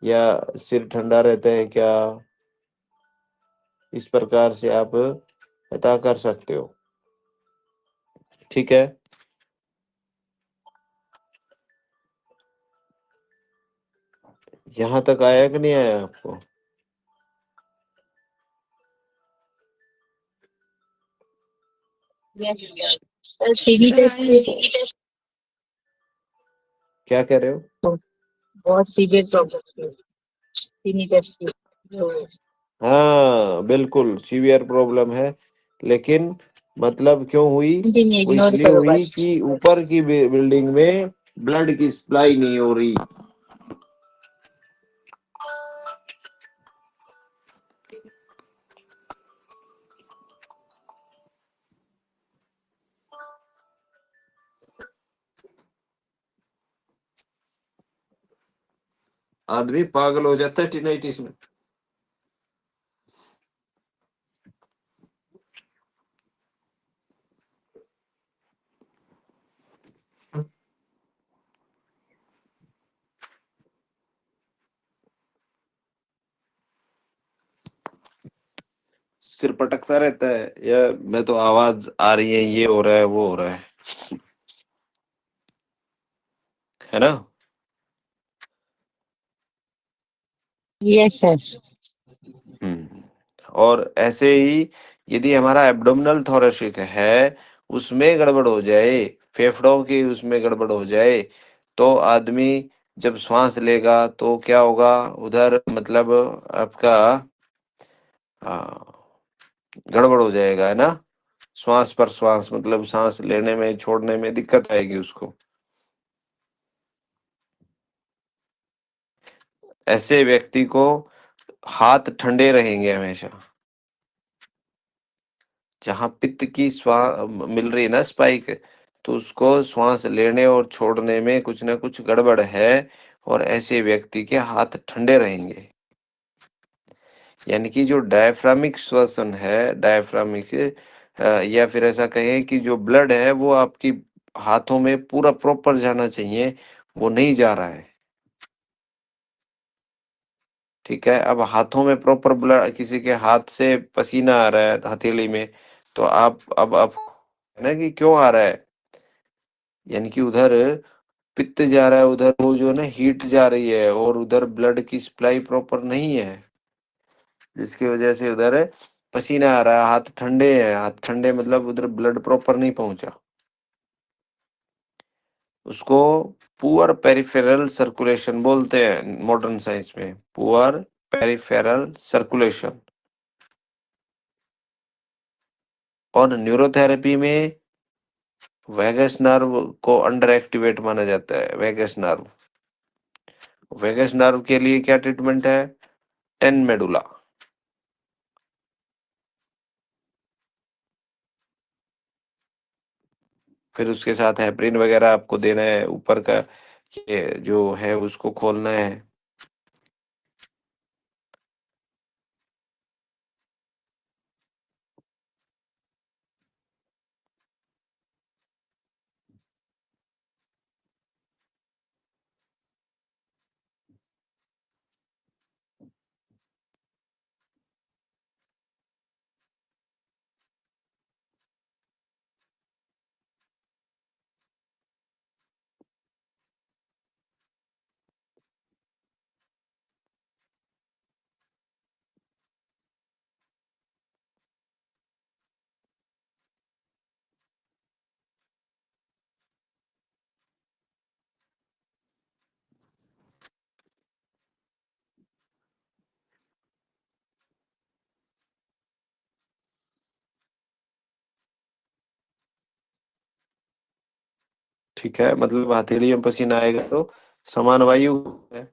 या सिर ठंडा रहता है क्या। इस प्रकार से आप पता कर सकते हो। ठीक है। यहाँ तक आया कि नहीं आया आपको? सर टीबी सर टेस्ट के क्या कह रहे हो? बहुत सीवियर प्रॉब्लम थी टीबी टेस्ट की। हाँ बिल्कुल सीवियर प्रॉब्लम है, लेकिन मतलब क्यों हुई? वो इग्नोर इसलिए करो हुई बस। कि ऊपर की बिल्डिंग में ब्लड की सप्लाई नहीं हो रही। आदमी पागल हो जाता है टिनाइटिस में। सिर पटकता रहता है, या मैं तो आवाज आ रही है, ये हो रहा है, वो हो रहा है ना। Yes sir. और ऐसे ही यदि हमारा एब्डोमिनल थोरेसिक है, उसमें गड़बड़ हो जाए, फेफड़ों की उसमें गड़बड़ हो जाए, तो आदमी जब श्वास लेगा तो क्या होगा, उधर मतलब आपका गड़बड़ हो जाएगा, है ना। श्वास पर श्वास मतलब सांस लेने में छोड़ने में दिक्कत आएगी उसको। ऐसे व्यक्ति को हाथ ठंडे रहेंगे हमेशा। जहां पित्त की मिल रही है ना स्पाइक, तो उसको श्वास लेने और छोड़ने में कुछ ना कुछ गड़बड़ है, और ऐसे व्यक्ति के हाथ ठंडे रहेंगे। यानी कि जो डायफ्रामिक श्वसन है, डायफ्रामिक या फिर ऐसा कहें कि जो ब्लड है वो आपकी हाथों में पूरा प्रॉपर जाना चाहिए, वो नहीं जा रहा है। ठीक है, अब हाथों में प्रॉपर ब्लड, किसी के हाथ से पसीना आ रहा है हथेली में, तो आप अब है ना कि क्यों आ रहा है, यानी कि उधर पित्त जा रहा है, उधर वो जो है ना हीट जा रही है, और उधर ब्लड की सप्लाई प्रॉपर नहीं है, जिसकी वजह से उधर पसीना आ रहा है, हाथ ठंडे हैं, हाथ ठंडे मतलब उधर ब्लड प्रॉपर नहीं पहुंचा। उसको पुअर पेरिफेरल सर्कुलेशन बोलते हैं मॉडर्न साइंस में, पुअर पेरिफेरल सर्कुलेशन। और न्यूरोथेरेपी में वेगस नर्व को अंडर एक्टिवेट माना जाता है। वेगस नर्व, वेगस नर्व के लिए क्या ट्रीटमेंट है, टेन मेडुला। फिर उसके साथ हेपरिन वगैरह आपको देना है, ऊपर का ये जो है उसको खोलना है। ठीक है, मतलब हथेली में पसीना आएगा तो समान वायु है।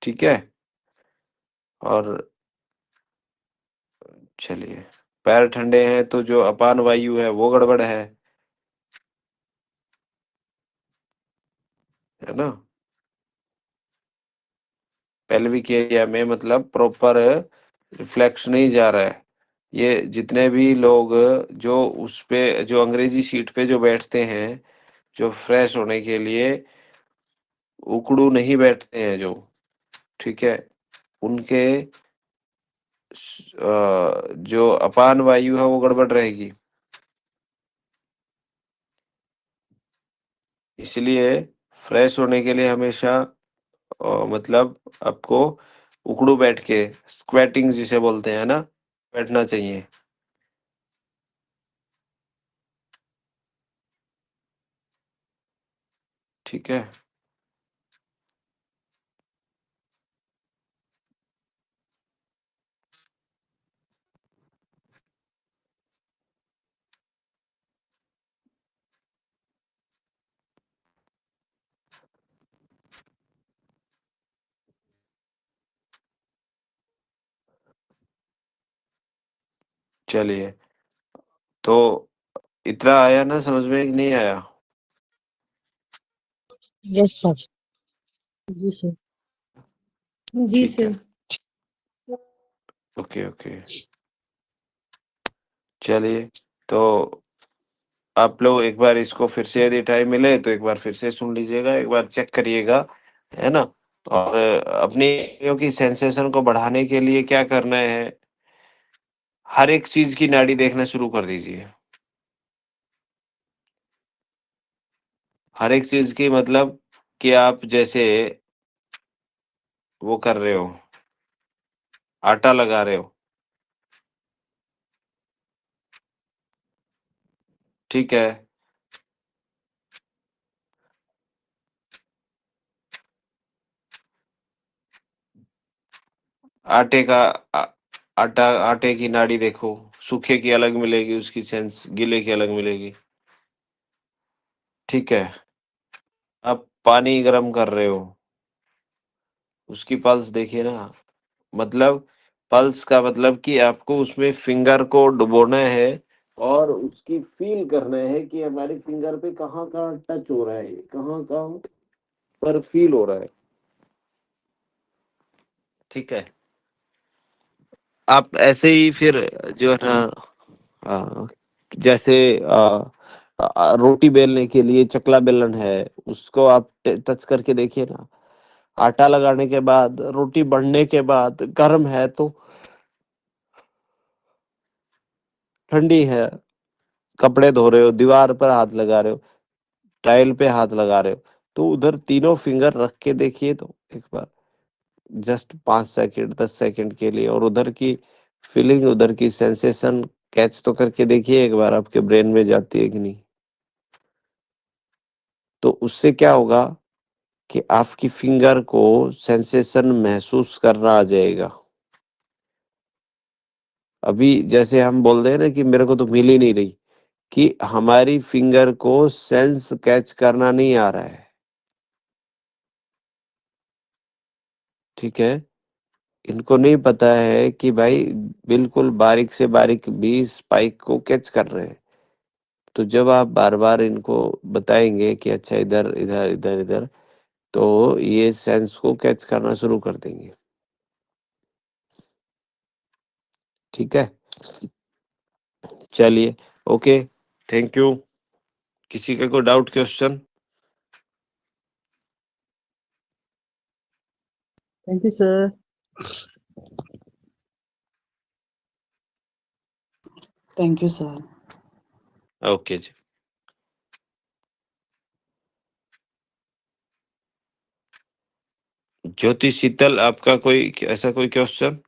ठीक है, और चलिए, पैर ठंडे हैं तो जो अपान वायु है वो गड़बड़ है ना। पेल्विक एरिया में मतलब प्रॉपर रिफ्लेक्स नहीं जा रहा है। ये जितने भी लोग जो उस पे जो अंग्रेजी सीट पे जो बैठते हैं, जो फ्रेश होने के लिए उकड़ू नहीं बैठते हैं जो, ठीक है, उनके जो अपान वायु है वो गड़बड़ रहेगी। इसलिए फ्रेश होने के लिए हमेशा मतलब आपको उकड़ू बैठ के, स्क्वेटिंग जिसे बोलते हैं ना, बैठना चाहिए। ठीक है, चलिए, तो इतना आया ना समझ में कि नहीं आया। Yes sir. जी सर। जी ठीक है, सर। Okay okay. चलिए, तो आप लोग एक बार इसको फिर से यदि टाइम मिले तो एक बार फिर से सुन लीजिएगा, एक बार चेक करिएगा, है ना? और अपनी इंद्रियों की सेंसेशन को बढ़ाने के लिए क्या करना है, हर एक चीज की नाड़ी देखना शुरू कर दीजिए। हर एक चीज की मतलब कि आप जैसे वो कर रहे हो, आटा लगा रहे हो, ठीक है? आटे का आ, आटा आटे की नाड़ी देखो, सूखे की अलग मिलेगी उसकी सेंस, गीले की अलग मिलेगी, ठीक है? आप पानी गर्म कर रहे हो, उसकी पल्स देखिए ना, मतलब पल्स का मतलब कि आपको उसमें फिंगर को डुबोना है और उसकी फील करना है कि हमारे फिंगर पे कहाँ कहाँ टच हो रहा है, कहाँ कहाँ पर फील हो रहा है, ठीक है? आप ऐसे ही फिर जो है ना, आ, जैसे रोटी बेलने के लिए चकला बेलन है, उसको आप टच करके देखिए ना, आटा लगाने के बाद, रोटी बढ़ने के बाद गर्म है तो ठंडी है, कपड़े धो रहे हो, दीवार पर हाथ लगा रहे हो, टाइल पे हाथ लगा रहे हो, तो उधर तीनों फिंगर रख के देखिए तो एक बार, जस्ट 5 सेकंड 10 सेकंड के लिए, और उधर की फीलिंग, उधर की सेंसेशन कैच तो करके देखिए एक बार, आपके ब्रेन में जाती है कि नहीं? तो उससे क्या होगा कि आपकी फिंगर को सेंसेशन महसूस करना आ जाएगा। अभी जैसे हम बोल रहे हैं ना कि मेरे को तो मिल ही नहीं रही, कि हमारी फिंगर को सेंस कैच करना नहीं आ रहा है, ठीक है? इनको नहीं पता है कि भाई बिल्कुल बारीक से बारीक भी स्पाइक को कैच कर रहे हैं। तो जब आप बार बार इनको बताएंगे कि अच्छा इधर इधर इधर इधर, तो ये सेंस को कैच करना शुरू कर देंगे, ठीक है? चलिए, ओके, थैंक यू। किसी का कोई doubt question? Thank you sir. Thank you sir. Okay जी। ज्योति शीतल, आपका कोई ऐसा कोई क्वेश्चन?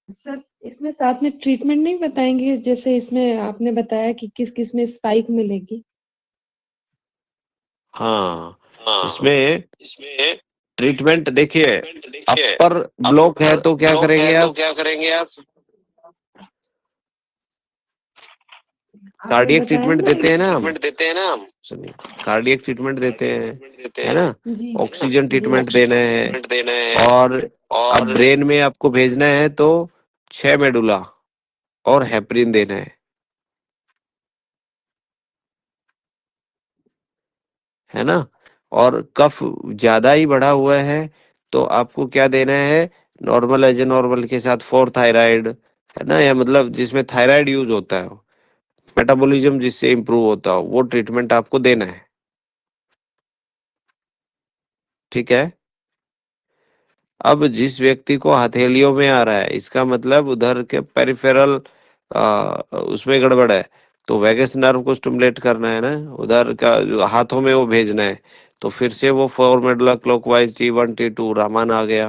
सर इसमें साथ में ट्रीटमेंट नहीं बताएंगे, जैसे इसमें आपने बताया कि किस किस में स्पाइक मिलेगी। हाँ, हाँ, इसमें इसमें ट्रीटमेंट देखिए, ट्रीटमेंट देखिए, अपर ब्लॉक है अपर तो क्या ब्लॉक करेंगे है तो आप? क्या करेंगे आप? आपने कार्डियक बताया ट्रीटमेंट ना देते हैं ना हम, ट्रीटमेंट देते हैं ना हम, सुनिए, कार्डियक ट्रीटमेंट देते कार्डियक हैं, ट्रीटमेंट देते है हैं, ना? जी ऑक्सीजन जी ट्रीटमेंट देना है, ट्रीटमेंट देना है, और अब और ब्रेन में आपको भेजना है तो 6 मेडुला और हेपरिन देना है ना? और कफ ज्यादा ही बढ़ा हुआ है तो आपको क्या देना है, नॉर्मल एज नॉर्मल के साथ 4 थायराइड, है ना, या मतलब जिसमें थायराइड यूज होता है, मेटाबॉलिज्म जिससे इम्प्रूव होता हो, वो ट्रीटमेंट आपको देना है, ठीक है? अब जिस व्यक्ति को हथेलियों में आ रहा है, इसका मतलब उधर के पेरिफेरल उसमें गड़बड़ है, तो वैगस नर्व को स्टिमुलेट करना है ना, उधर का जो हाथों में वो भेजना है, तो फिर से वो 4 medulla clockwise T1 T2 Raman आ गया,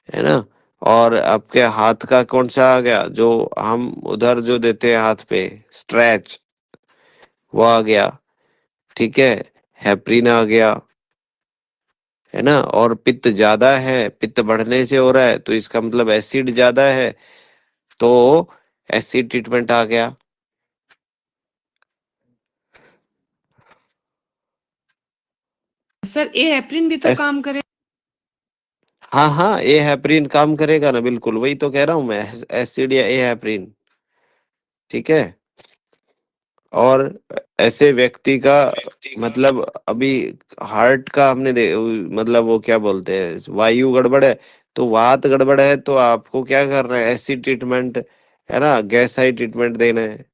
है ना? और आपके हाथ का कौन सा आ गया, जो हम उधर जो देते हैं हाथ पे स्ट्रेच, वो आ गया, ठीक है? हेपरिन आ गया, है ना? और पित्त ज्यादा है, पित्त बढ़ने से हो रहा है तो इसका मतलब एसिड ज्यादा है, तो एसिड ट्रीटमेंट आ गया। सर ए एप्रिन भी तो एस, काम करे। हाँ हाँ, ए हेपरिन काम करेगा ना, बिल्कुल वही तो कह रहा हूँ मैं, एसिड या ए हेपरिन, ठीक है? और ऐसे व्यक्ति का मतलब अभी हार्ट का हमने मतलब वो क्या बोलते हैं, वायु गड़बड़ है, तो वात गड़बड़ है, तो आपको क्या करना है, एसिड ट्रीटमेंट है ना, गैसाई ट्रीटमेंट देना है,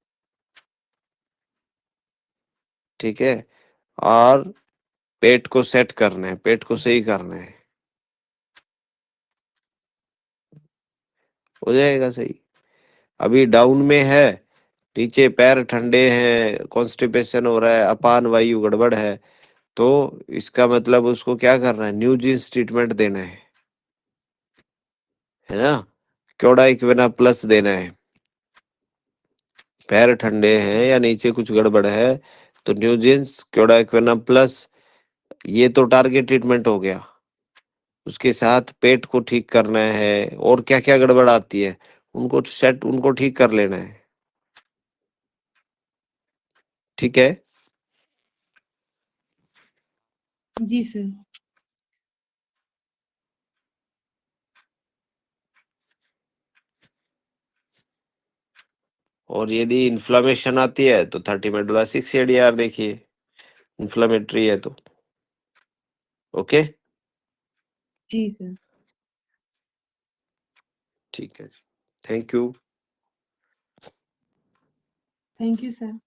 ठीक है। और पेट को सेट करना है, पेट को सही करना है, हो जाएगा सही। अभी डाउन में है, नीचे पैर ठंडे हैं, कॉन्स्टिपेशन हो रहा है, अपान वायु गड़बड़ है, तो इसका मतलब उसको क्या करना है, न्यूजीन्स ट्रीटमेंट देना है ना, क्योड़ा प्लस देना है। पैर ठंडे हैं या नीचे कुछ गड़बड़ है तो न्यूजीन्स क्योड़ा प्लस, ये तो टारगेट ट्रीटमेंट हो गया। उसके साथ पेट को ठीक करना है, और क्या क्या गड़बड़ आती है उनको ठीक कर लेना है, ठीक है। जी सर। और यदि इन्फ्लामेशन आती है तो 30 मिनट बाद 6 ADR देखिए, इन्फ्लामेटरी है तो। ओके, जी सर। ठीक है, thank you. Thank you sir.